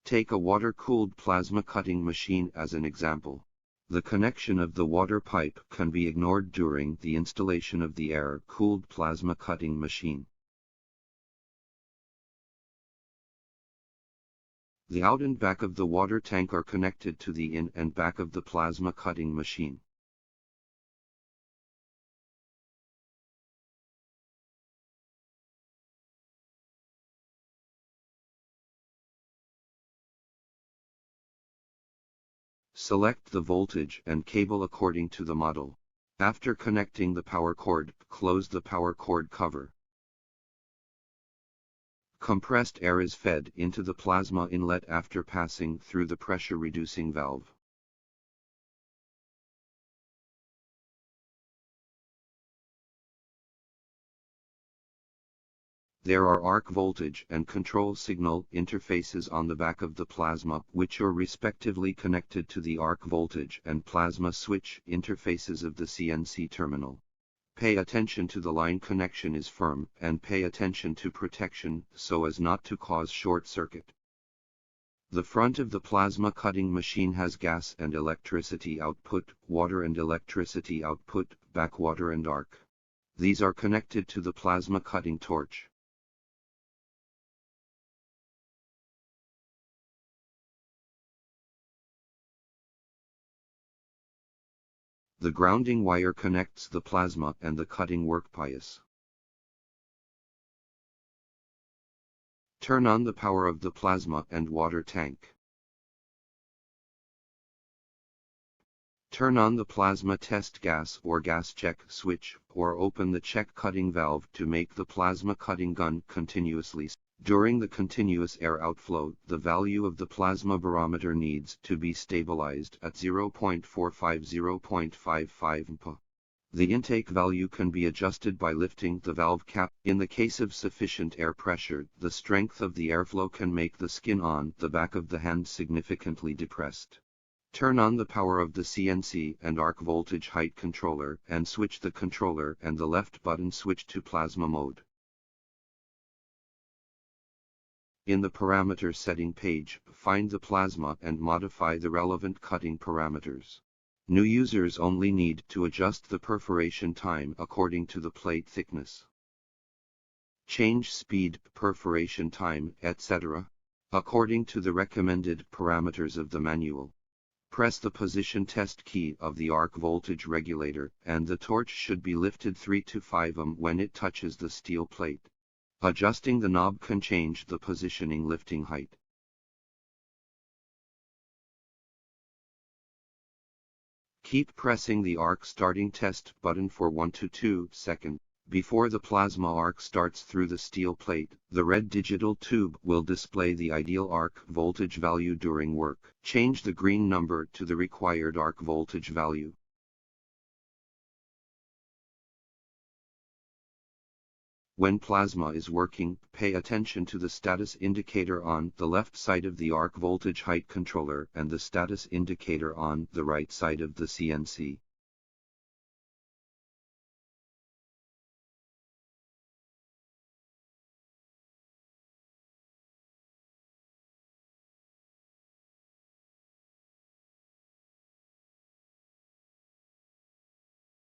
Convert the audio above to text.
Take a water-cooled plasma cutting machine as an example. The connection of the water pipe can be ignored during the installation of the air-cooled plasma cutting machine. The out and back of the water tank are connected to the in and back of the plasma cutting machine. Select the voltage and cable according to the model. After connecting the power cord, close the power cord cover. Compressed air is fed into the plasma inlet after passing through the pressure-reducing valve. There are arc voltage and control signal interfaces on the back of the plasma, which are respectively connected to the arc voltage and plasma switch interfaces of the CNC terminal. Pay attention to the line connection is firm, and pay attention to protection so as not to cause short circuit. The front of the plasma cutting machine has gas and electricity output, water and electricity output, backwater and arc. These are connected to the plasma cutting torch. The grounding wire connects the plasma and the cutting workpiece. Turn on the power of the plasma and water tank. Turn on the plasma test gas or gas check switch, or open the check cutting valve to make the plasma cutting gun continuously. During the continuous air outflow, the value of the plasma barometer needs to be stabilized at 0.45–0.55 mPa. The intake value can be adjusted by lifting the valve cap. In the case of sufficient air pressure, the strength of the airflow can make the skin on the back of the hand significantly depressed. Turn on the power of the CNC and arc voltage height controller and switch the controller and the left button switch to plasma mode. In the parameter setting page, find the plasma and modify the relevant cutting parameters. New users only need to adjust the perforation time according to the plate thickness. Change speed, perforation time, etc. according to the recommended parameters of the manual. Press the position test key of the arc voltage regulator, and the torch should be lifted 3 to 5 mm when it touches the steel plate. Adjusting the knob can change the positioning lifting height. Keep pressing the arc starting test button for 1 to 2 seconds. Before the plasma arc starts through the steel plate, the red digital tube will display the ideal arc voltage value during work. Change the green number to the required arc voltage value. When plasma is working, pay attention to the status indicator on the left side of the arc voltage height controller and the status indicator on the right side of the CNC.